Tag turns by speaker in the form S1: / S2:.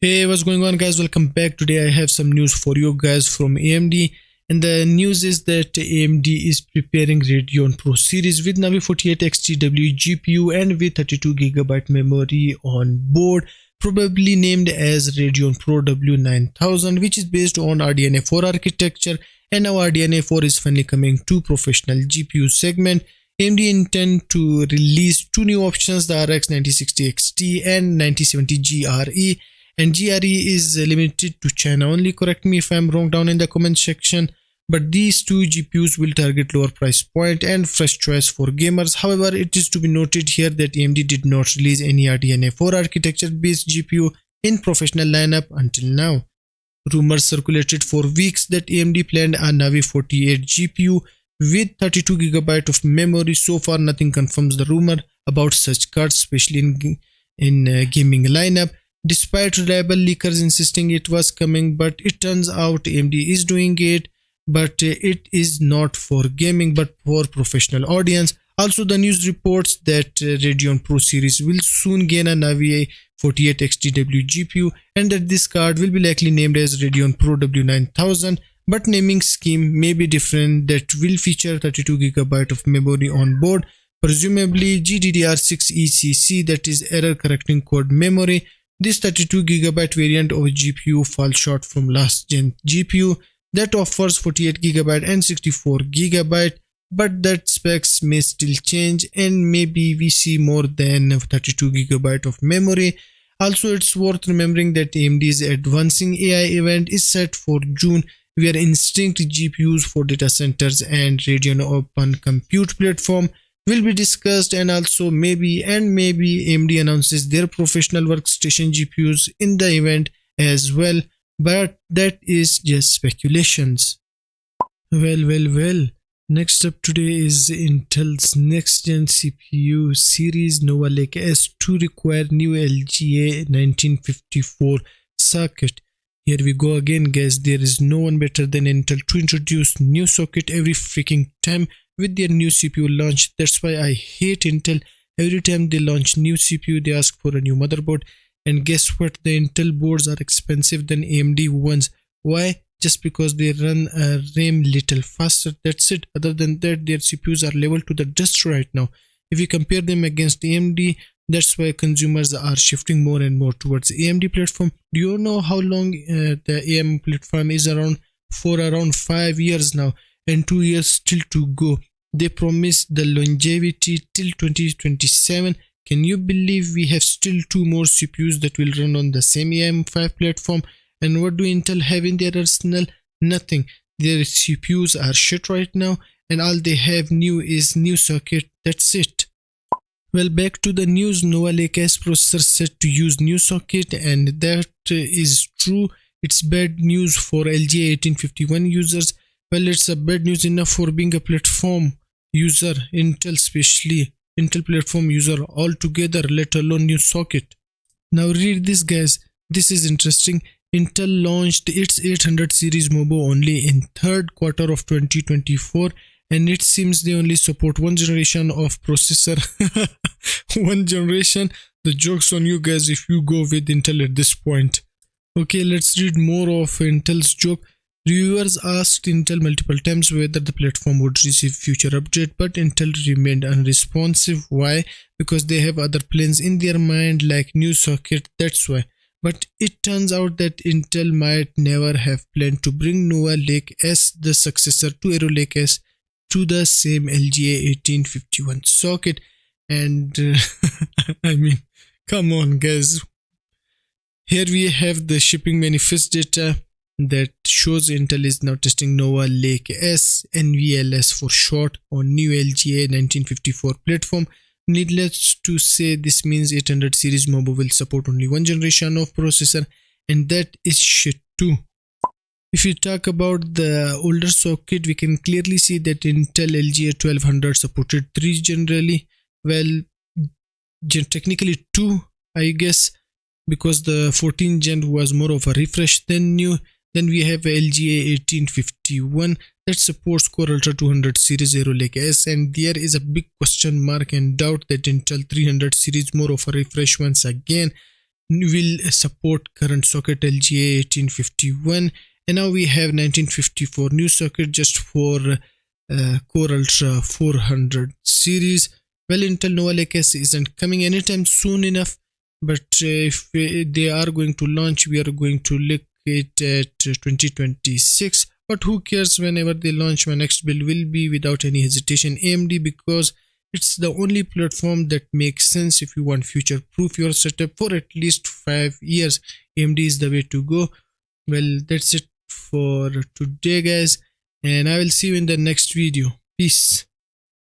S1: Hey, what's going on, guys? Welcome back. Today I have some news for you guys from AMD, and the news is that AMD is preparing Radeon Pro series with Navi 48X-TW GPU and with 32GB memory on board, probably named as Radeon Pro W9000, which is based on RDNA 4 architecture. And now RDNA 4 is finally coming to professional GPU segment. AMD intend to release two new options, the RX 9060 XT and 9070 GRE. And GRE is limited to China only. Correct me if I'm wrong down in the comment section. But these two GPUs will target lower price point and fresh choice for gamers. However, it is to be noted here that AMD did not release any RDNA 4 architecture based GPU in professional lineup until now. Rumors circulated for weeks that AMD planned a Navi 48 GPU with 32GB of memory. So far, nothing confirms the rumor about such cards, especially in gaming lineup, despite reliable leakers insisting it was coming. But it turns out AMD is doing it, but it is not for gaming but for professional audience. Also, the news reports that Radeon Pro series will soon gain a Navi 48X-TW GPU and that this card will be likely named as Radeon Pro W9000, but naming scheme may be different, that will feature 32GB of memory on board, presumably GDDR6 ECC, that is error correcting code memory. This 32GB variant of GPU falls short from last gen GPU that offers 48GB and 64GB, but that specs may still change and maybe we see more than 32GB of memory. Also, it's worth remembering that AMD's Advancing AI event is set for June, where Instinct GPUs for data centers and Radeon Open Compute platform will be discussed, and also maybe AMD announces their professional workstation GPUs in the event as well, but that is just speculations. Well. Next up today is Intel's next gen CPU series Nova Lake S to require new LGA 1954 socket. Here we go again, guys. There is no one better than Intel to introduce new socket every freaking time with their new CPU launch. That's why I hate Intel. Every time they launch new CPU, they ask for a new motherboard. And guess what? The Intel boards are expensive than AMD ones. Why? Just because they run a RAM little faster. That's it. Other than that, their CPUs are leveled to the dust right now. If you compare them against AMD, that's why consumers are shifting more and more towards AMD platform. Do you know how long the AMD platform is around? For around 5 years now, and 2 years still to go. They promised the longevity till 2027. Can you believe we have still 2 more CPUs that will run on the same AM5 platform? And what do Intel have in their arsenal? Nothing. Their CPUs are shit right now, and all they have new is new socket. That's it. Well, back to the news. Nova Lake S processor set to use new socket, and that is true. It's bad news for LGA 1851 users. Well, it's a bad news enough for being a platform user, Intel especially, Intel platform user altogether, let alone new socket. Now read this, guys. This is interesting. Intel launched its 800 series MOBO only in third quarter of 2024, and it seems they only support one generation of processor. One generation. The joke's on you guys if you go with Intel at this point. Okay, let's read more of Intel's joke. Reviewers asked Intel multiple times whether the platform would receive future update, but Intel remained unresponsive. Why? Because they have other plans in their mind, like new socket. That's why. But it turns out that Intel might never have planned to bring Nova Lake S, the successor to Arrow Lake S, to the same LGA 1851 socket. And I mean, come on, guys. Here we have the shipping manifest data that shows Intel is now testing Nova Lake S, NVLS for short, on new LGA 1954 platform. Needless to say, this means 800 series MOBO will support only one generation of processor, and that is shit too. If you talk about the older socket, we can clearly see that Intel LGA 1200 supported 3 generally. Well, technically 2, I guess, because the 14 gen was more of a refresh than new. Then we have LGA 1851 that supports Core Ultra 200 series Arrow Lake S, and there is a big question mark and doubt that Intel 300 series more of a refresh once again. will support current socket LGA 1851, and now we have 1954 new socket just for Core Ultra 400 series. Well, Intel Nova Lake S isn't coming anytime soon enough, but if they are going to launch, we are going to look it at 2026. But who cares? Whenever they launch, my next build will be without any hesitation AMD, because it's the only platform that makes sense if you want future proof your setup for at least 5 years. AMD is the way to go. Well, that's it for today, guys, and I will see you in the next video. Peace.